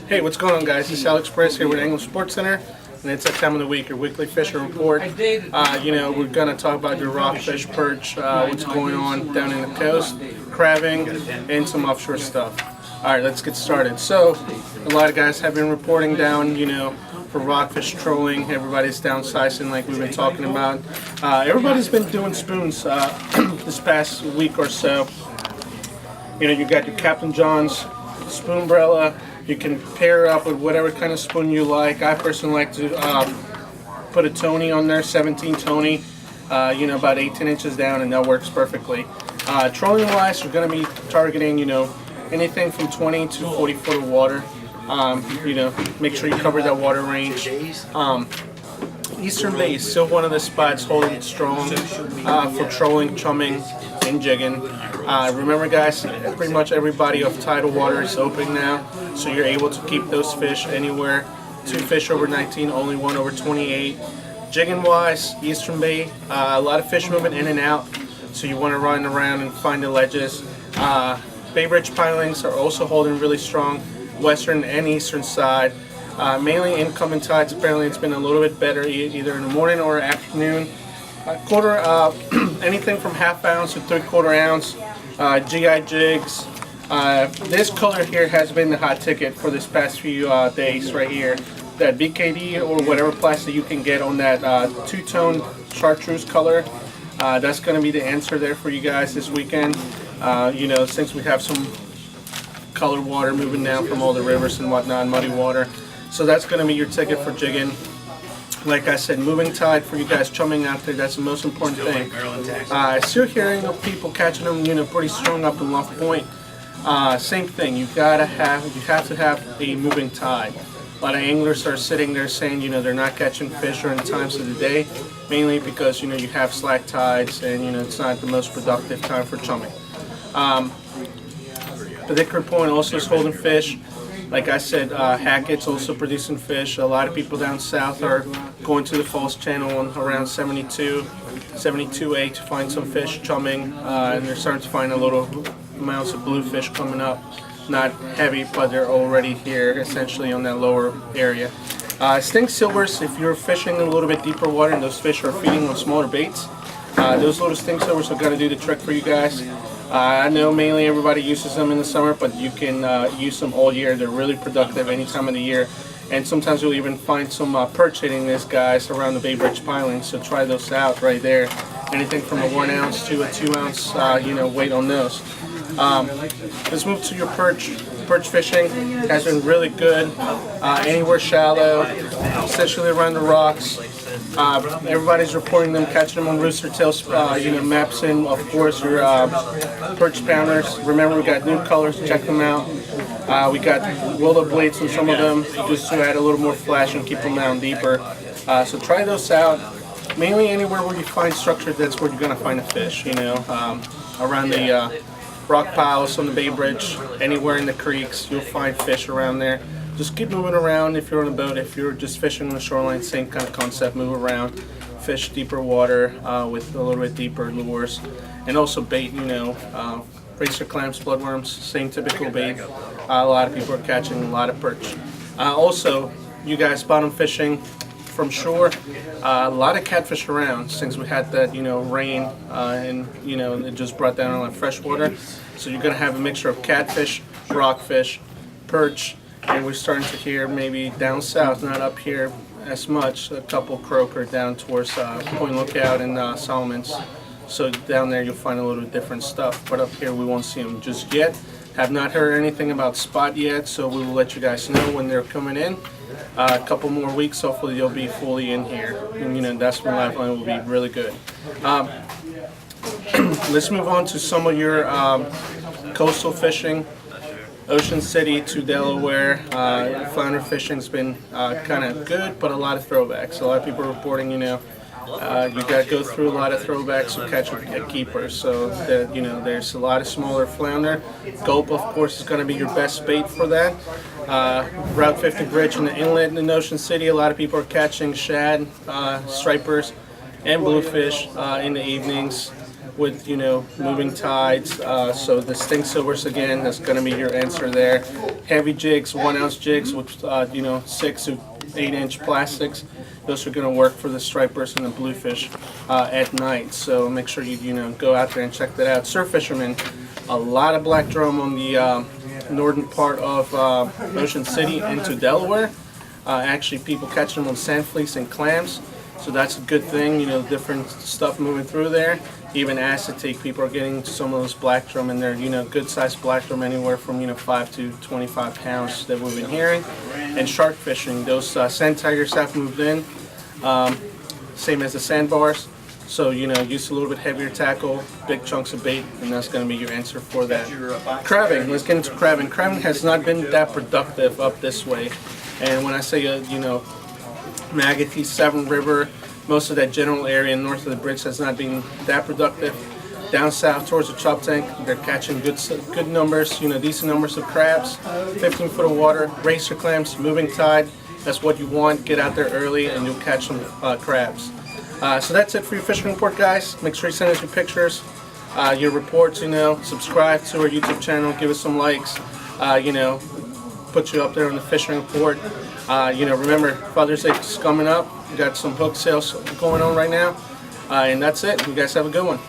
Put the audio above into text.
Hey, what's going on, guys? This is Alex Press here with Angler Sports Center, and it's that time of the week, your weekly fishing report. We're going to talk about your rockfish, perch, what's going on down in the coast, crabbing, and some offshore stuff. All right, let's get started. So, a lot of guys have been reporting down, for rockfish trolling. Everybody's downsizing like we've been talking about. Everybody's been doing spoons this past week or so. You got your Captain John's spoonbrella. You can pair it up with whatever kind of spoon you like. I personally like to put a Tony on there, 17 Tony, about 18 inches down, and that works perfectly. Trolling wise, you're going to be targeting, anything from 20 to 40 foot of water. Make sure you cover that water range. Eastern Bay is still one of the spots holding strong for trolling, chumming, and jigging. Remember, guys, pretty much every body of tidal water is open now, so you're able to keep those fish anywhere. 2 fish over 19, only 1 over 28. Jigging wise, Eastern Bay, a lot of fish moving in and out, so you want to run around and find the ledges. Bay Bridge pilings are also holding really strong, western and eastern side. Mainly incoming tides, apparently it's been a little bit better either in the morning or afternoon. Anything from ½ ounce to 3/4 ounce. GI jigs. This color here has been the hot ticket for this past few days right here. That BKD or whatever plastic you can get on that two-tone chartreuse color. That's going to be the answer there for you guys this weekend. Since we have some colored water moving down from all the rivers and whatnot, muddy water. So that's going to be your ticket for jigging. Like I said, moving tide for you guys chumming out there, that's the most important thing. Still hearing of people catching them, pretty strong up in Luff Point. Same thing, you have to have a moving tide. A lot of anglers are sitting there saying, they're not catching fish during times of the day, mainly because, you have slack tides and, it's not the most productive time for chumming. Particular Point also is holding fish. Like I said, Hackett's also producing fish. A lot of people down south are going to the Falls Channel on around 72A to find some fish chumming, and they're starting to find a little amounts of bluefish coming up. Not heavy, but they're already here, essentially on that lower area. Stink silvers, if you're fishing a little bit deeper water and those fish are feeding on smaller baits, those little stink silvers are going to do the trick for you guys. I know mainly everybody uses them in the summer, but you can use them all year. They're really productive any time of the year. And sometimes you'll even find some perch hitting these guys around the Bay Bridge pilings, so try those out right there. Anything from a 1 ounce to a 2 ounce, weight on those. Let's move to your perch. Perch fishing has been really good. Anywhere shallow, essentially around the rocks. Everybody's reporting them catching them on rooster tails, maps in, of course, your perch pounders. Remember, we got new colors, check them out. We got willow blades on some of them, just to add a little more flash and keep them down deeper. So try those out. Mainly anywhere where you find structure, that's where you're going to find a fish, around the rock piles on the Bay Bridge, anywhere in the creeks, you'll find fish around there. Just keep moving around if you're on a boat. If you're just fishing on the shoreline, same kind of concept, move around, fish deeper water with a little bit deeper lures. And also bait, racer clams, bloodworms, same typical bait. A lot of people are catching a lot of perch. Also, you guys bottom fishing from shore, a lot of catfish around since we had that, rain and, it just brought down a lot of fresh water. So you're going to have a mixture of catfish, rockfish, perch, and we're starting to hear maybe down south, not up here as much, a couple croaker down towards Point Lookout and Solomon's. So down there you'll find a little different stuff, but up here we won't see them just yet. Have not heard anything about spot yet, so we will let you guys know when they're coming in. A couple more weeks, hopefully they'll be fully in here. And, that's when lifeline will be really good. Let's move on to some of your coastal fishing. Ocean City to Delaware, flounder fishing's been kind of good, but a lot of throwbacks. A lot of people are reporting, you got to go through a lot of throwbacks to catch a keeper. So that there's a lot of smaller flounder. Gulp, of course, is going to be your best bait for that. Route 50 Bridge in the inlet in Ocean City, a lot of people are catching shad, stripers, and bluefish in the evenings. with, you know, moving tides. So the stink silvers again, that's going to be your answer there. Heavy jigs, 1 ounce jigs with you know, 6 to 8 inch plastics. Those are going to work for the stripers and the bluefish at night. So make sure you know, go out there and check that out. Surf fishermen, a lot of black drum on the northern part of Ocean City into Delaware. Actually, people catch them on sand fleas and clams. So that's a good thing, you know, different stuff moving through there. Even acetate, people are getting some of those black drum in there, you know, good sized black drum anywhere from, you know, 5 to 25 pounds that we've been hearing. And shark fishing, those sand tigers have moved in, same as the sandbars. So, you know, use a little bit heavier tackle, big chunks of bait, and that's going to be your answer for that. Crabbing, let's get into crabbing. Crabbing has not been that productive up this way. And when I say, you know, Magothy, Severn River, most of that general area north of the bridge has not been that productive. Down south towards the chop tank, they're catching good numbers, you know, decent numbers of crabs, 15 foot of water, racer clams, moving tide. That's what you want. Get out there early and you'll catch some crabs. So that's it for your fishing report, guys. Make sure you send us your pictures, your reports, you know, subscribe to our YouTube channel, give us some likes, you know, put you up there on the fishing report. You know, remember, Father's Day is coming up. We got some hook sales going on right now. And that's it. You guys have a good one.